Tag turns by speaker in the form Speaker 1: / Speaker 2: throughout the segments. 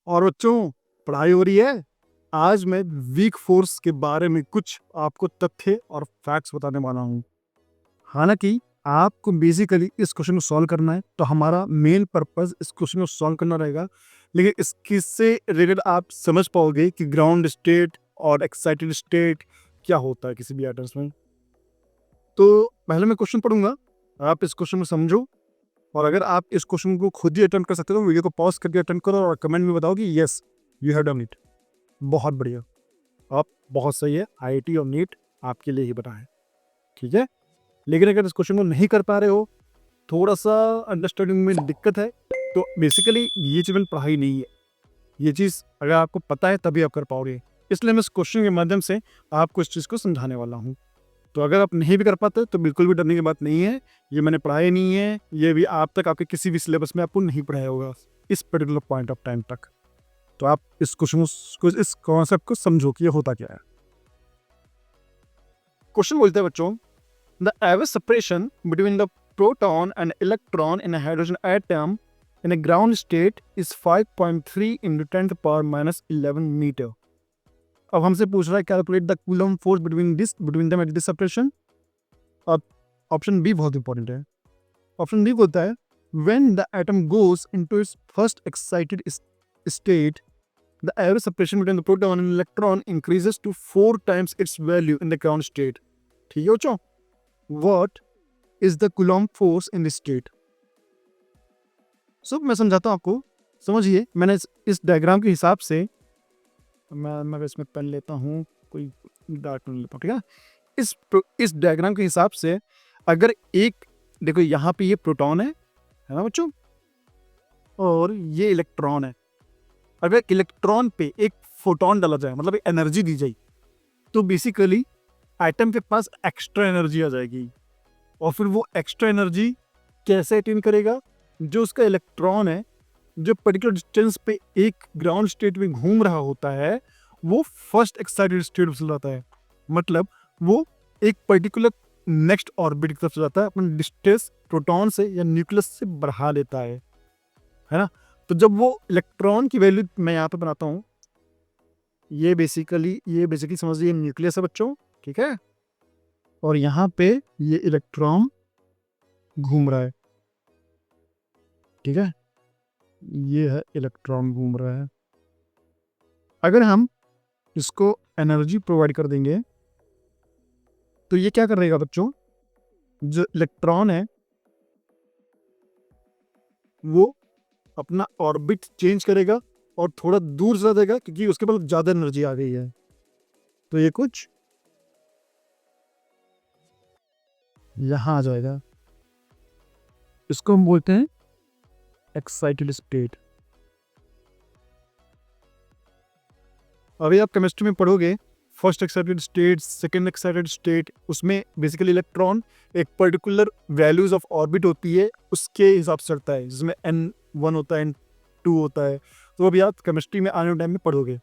Speaker 1: और बच्चों, पढ़ाई हो रही है। आज मैं वीक फोर्स के बारे में कुछ आपको तथ्य और फैक्ट्स बताने वाला हूँ। हालांकि आपको बेसिकली इस क्वेश्चन को सॉल्व करना है, तो हमारा मेन पर्पस इस क्वेश्चन को सॉल्व करना रहेगा। लेकिन इससे रिलेटेड आप समझ पाओगे कि ग्राउंड स्टेट और एक्साइटेड स्टेट क्या होता है किसी भी एटम्स में। तो पहले मैं क्वेश्चन पढ़ूंगा, आप इस क्वेश्चन को समझो, और अगर आप इस क्वेश्चन को खुद ही अटेम्प्ट कर सकते हो तो वीडियो को पॉज करके अटेम्प्ट करो और कमेंट में बताओ कि yes you have done it. बहुत बढ़िया, आप बहुत सही है। आईआईटी और नीट आपके लिए ही बना है, ठीक है। लेकिन अगर इस क्वेश्चन को नहीं कर पा रहे हो, थोड़ा सा अंडरस्टैंडिंग में दिक्कत है, तो बेसिकली ये चीज पढ़ाई नहीं है। ये चीज़ अगर आपको पता है तभी आप कर पाओगे, इसलिए मैं इस क्वेश्चन के माध्यम से आपको इस चीज़ को समझाने वाला हूँ। तो अगर आप नहीं भी कर पाते तो बिल्कुल भी डरने की बात नहीं है। ये मैंने पढ़ाया नहीं है, ये भी आप तक आपके किसी भी सिलेबस में आपको नहीं पढ़ाया होगा इस पर्टिकुलर पॉइंट ऑफ टाइम तक। तो आप इस क्वेश्चन को, इस कॉन्सेप्ट को समझो कि ये होता क्या है। क्वेश्चन बोलते हैं बच्चों, the average separation between the proton and electron in hydrogen atom in a ground state is 5.3 into 10 to the power minus 11 metre. अब हमसे पूछ रहा है calculate the coulomb force between them at this separation. अब option B बहुत important है। Option B बोलता है when the atom goes into its first excited state, the average separation between the proton and electron increases to 4 times its value in the ground state। ठीक है बच्चों, what is the coulomb force in this state? मैं समझाता हूँ आपको, समझिए। मैंने इस डायग्राम के हिसाब से, मैं इसमें पेन लेता हूँ, कोई डार्क पेन लेता हूँ, ठीक है। इस डायग्राम के हिसाब से अगर एक, देखो यहाँ पे ये प्रोटॉन है ना बच्चों, और ये इलेक्ट्रॉन है। अगर इलेक्ट्रॉन पे एक फोटोन डाला जाए, मतलब एनर्जी दी जाए, तो बेसिकली एटम के पास एक्स्ट्रा एनर्जी आ जाएगी। और फिर वो एक्स्ट्रा एनर्जी कैसे अटेन करेगा? जो उसका इलेक्ट्रॉन है, जो पर्टिकुलर डिस्टेंस पे एक ग्राउंड स्टेट में घूम रहा होता है, वो फर्स्ट एक्साइटेड स्टेट में चला जाता है। मतलब वो एक पर्टिकुलर नेक्स्ट ऑर्बिट की तरफ चला जाता है, अपना डिस्टेंस प्रोटॉन से या न्यूक्लियस से बढ़ा लेता है ना। तो जब वो इलेक्ट्रॉन की वैल्यू मैं यहाँ पे बनाता हूँ, ये बेसिकली समझिए न्यूक्लियस है बच्चों, ठीक है। और यहाँ पे ये इलेक्ट्रॉन घूम रहा है, ठीक है। ये है इलेक्ट्रॉन घूम रहा है। अगर हम इसको एनर्जी प्रोवाइड कर देंगे तो ये क्या करेगा बच्चों? जो इलेक्ट्रॉन है वो अपना ऑर्बिट चेंज करेगा और थोड़ा दूर चला जाएगा, क्योंकि उसके पास ज्यादा एनर्जी आ गई है। तो ये कुछ यहां आ जाएगा। इसको हम बोलते हैं एक्साइटेड स्टेट। अभी आप केमिस्ट्री में पढ़ोगे first excited state, second excited state, उसमें बेसिकली इलेक्ट्रॉन एक पर्टिकुलर वैल्यूज ऑफ ऑर्बिट होती है, उसके हिसाब से चलता है, जिसमें N1 होता है, N2 होता है। तो अभी आप केमिस्ट्री में आने वाले टाइम में पढ़ोगे।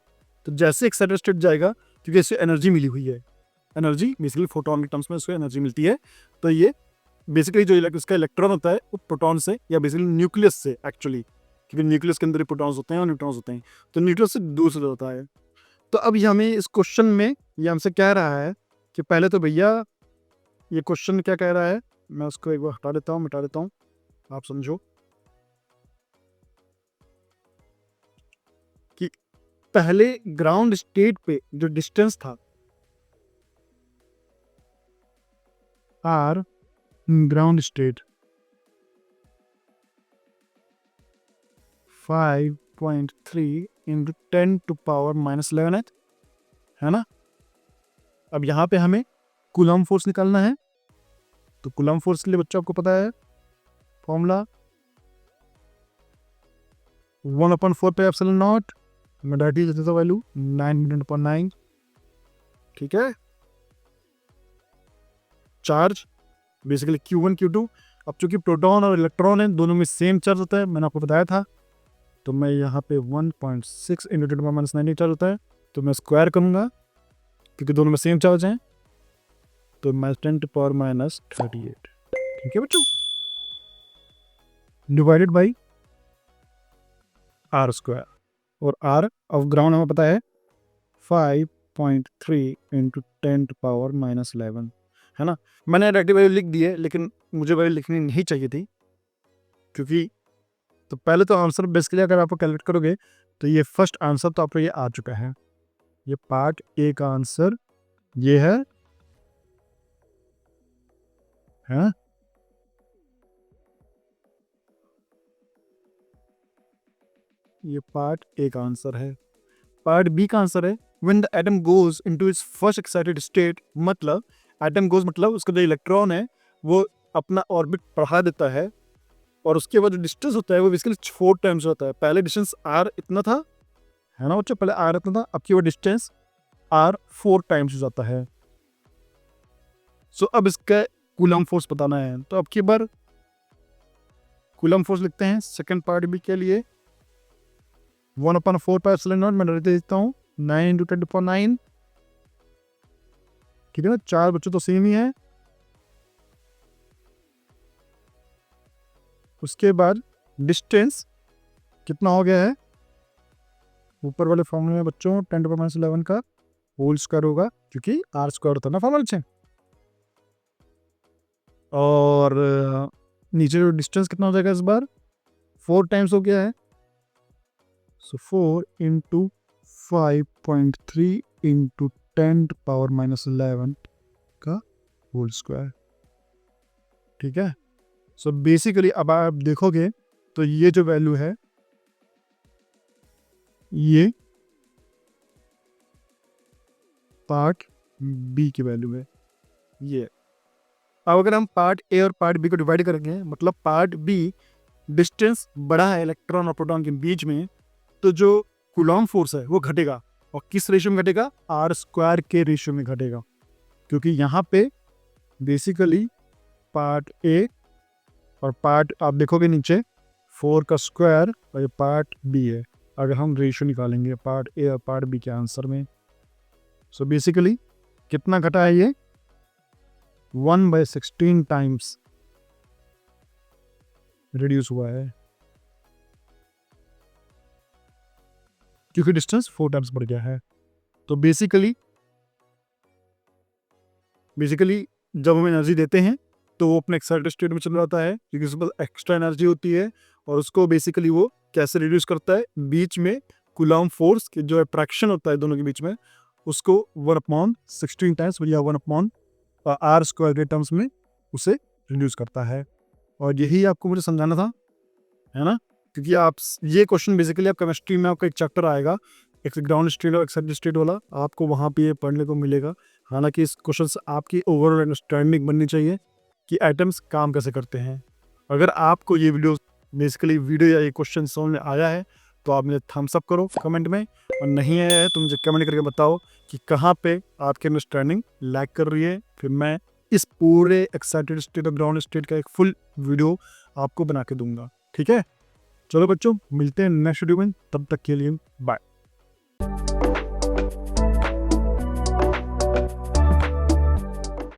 Speaker 1: तो जैसे एक्साइटेड स्टेट जाएगा, क्योंकि इससे एनर्जी मिली हुई है, एनर्जी बेसिकली फोटोन के टर्म्स में उसको एनर्जी मिलती है। तो ये बेसिकली जो उसका इलेक्ट्रॉन होता है वो प्रोटॉन से या बेसिकली न्यूक्लियस से, एक्चुअली क्योंकि न्यूक्लियस के अंदर प्रोटॉन्स होते हैं और न्यूट्रॉन्स होते हैं, तो न्यूक्लियस से दूर से होता है। तो अब हमें इस क्वेश्चन में ये हमसे कह रहा है कि पहले तो भैया ये क्वेश्चन क्या कह रहा है, मैं उसको एक बार हटा देता हूँ, मिटा देता हूँ, आप समझो कि पहले ग्राउंड स्टेट पे जो डिस्टेंस था are ground state 5.3 into 10 to power minus 11 है ना। अब यहाँ पे हमें कूलम फोर्स निकालना है। तो कूलम फोर्स के लिए बच्चों आपको पता है फॉर्मूला 1/4 पे एप्सिलॉन नॉट, मैं डायरेक्टली दे देता हूं वैल्यू 9 ठीक है। Charge basically Q1 Q2। अब चूंकि प्रोटॉन और इलेक्ट्रॉन है, दोनों में सेम चार्ज होता है, मैंने आपको बताया था। तो मैं यहाँ पे 1.6 × 10⁻⁹ चार्ज होता है, तो मैं स्क्वायर करूंगा क्योंकि दोनों में सेम चार्ज हैं। तो -10⁻38 ठीक है बच्चों, डिवाइडेड बाई R²। और आर ऑफ ग्राउंड हमें पता है 5.3 इंटू 10⁻⁻11 है ना। मैंने डायरेक्ट वैल्यू लिख दी है, लेकिन मुझे वैल्यू लिखनी नहीं चाहिए थी, क्योंकि तो पहले तो आंसर बेसिकली अगर आप कैलकुलेट करोगे तो ये फर्स्ट आंसर तो आपको ये आ चुका है। ये पार्ट ए का आंसर ये है ये पार्ट ए का आंसर है। पार्ट बी का आंसर है when the atom goes into its first excited state, मतलब एटम गोज मतलब उसका जो इलेक्ट्रॉन है वो अपना ऑर्बिट बढ़ा देता है, और उसके बाद जो डिस्टेंस होता है वो बेसिकली 4 टाइम्स होता है। पहले डिस्टेंस आर इतना था, है ना बच्चों, पहले आर इतना था, अब की वो डिस्टेंस आर 4 टाइम्स हो जाता है। सो अब इसका कूलम फोर्स बताना है, तो अब की बार कूलम फोर्स लिखते हैं सेकंड पार्ट बी के लिए 1/4πε0 मैं लिख देता हूँ 9 × 10⁹, ठीक है ना, 4 बच्चों तो सेम ही है। उसके बाद डिस्टेंस कितना हो गया है, ऊपर वाले फॉर्मूले में बच्चों 10⁻11 का होल स्क्वायर होगा, क्योंकि आर स्क्वायर होता है ना फॉर्मूले से, और नीचे जो डिस्टेंस कितना हो जाएगा इस बार 4 टाइम्स हो गया है। सो 4 × 5.3 × 10⁻11 का होल स्क्वायर, ठीक है। सो बेसिकली अब आप देखोगे तो ये जो वैल्यू है ये पार्ट बी की वैल्यू है ये। अब अगर हम पार्ट ए और पार्ट बी को डिवाइड करेंगे, मतलब पार्ट बी डिस्टेंस बड़ा है इलेक्ट्रॉन और प्रोटॉन के बीच में, तो जो कूलॉम फोर्स है वो घटेगा, और किस रेशियो में घटेगा, आर स्क्वायर के रेशियो में घटेगा, क्योंकि यहाँ पे बेसिकली पार्ट ए और पार्ट आप देखोगे नीचे 4 का स्क्वायर और ये पार्ट बी है। अगर हम रेशियो निकालेंगे पार्ट ए और पार्ट बी के आंसर में, सो बेसिकली कितना घटा है ये 1/16 टाइम्स रिड्यूस हुआ है, क्योंकि डिस्टेंस 4 टाइम्स बढ़ गया है। तो बेसिकली जब हम एनर्जी देते हैं तो वो अपने एक्साइटेड स्टेट में चला जाता है, क्योंकि उसके पास एक्स्ट्रा एनर्जी होती है, और उसको बेसिकली वो कैसे रिड्यूस करता है, बीच में कूलॉम फोर्स के जो अट्रैक्शन होता है दोनों के बीच में, उसको 1/16 टाइम्स या 1/r स्क्वायर के टर्म्स में उसे रिड्यूस करता है। और यही आपको मुझे समझाना था, है ना, क्योंकि आप ये क्वेश्चन बेसिकली आप केमिस्ट्री में आपका एक चैप्टर आएगा एक ग्राउंड स्टेट और एक्साइटेड स्टेट वाला, आपको वहाँ पे ये पढ़ने को मिलेगा। हालांकि इस क्वेश्चन से आपकी ओवरऑल अंडरस्टैंडिंग बननी चाहिए कि एटम्स काम कैसे करते हैं। अगर आपको ये वीडियो वीडियो या ये क्वेश्चन समझ में आया है तो आप मुझे थम्स अप करो कमेंट में, और नहीं आया है तो मुझे कमेंट करके बताओ कि कहाँ पे आपकी अंडरस्टैंडिंग लैग कर रही है। फिर मैं इस पूरे एक्साइटेड स्टेट और ग्राउंड स्टेट का एक फुल वीडियो आपको बना के दूंगा, ठीक है। चलो बच्चों, मिलते हैं नेक्स्ट वीडियो में, तब तक के लिए बाय।